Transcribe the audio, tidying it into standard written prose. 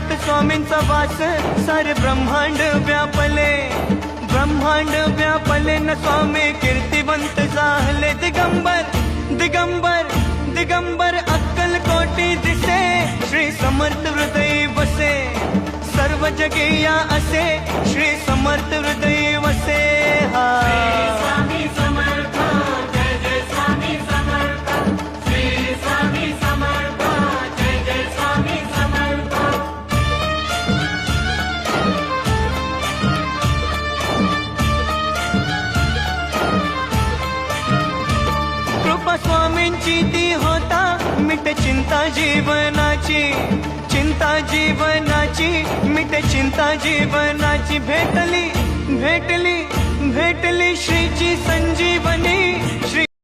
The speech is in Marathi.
हृदयात स्वामींचा वास सारे ब्रह्मांड व्यापले, ब्रह्मांड व्यापले न स्वामी कीर्तिवंत झाले दिगंबर, दिगंबर, दिगंबर अक्कल कोटी दिसे, श्री समर्थ हृदय वसे, सर्व जगे या असे श्री समर्थ हृदय वसे. हा स्वामी समर्थ, जय जय स्वामी समर्थ, श्री स्वामी समर्थ, जय जय स्वामी समर्थ. कृपा स्वामींची ती होता मिटे चिंता जीवनाची, चिंता जीवनाची मिटे चिंता जीवनाची. भेटली भेटली भेटली श्रीची संजीवनी, श्री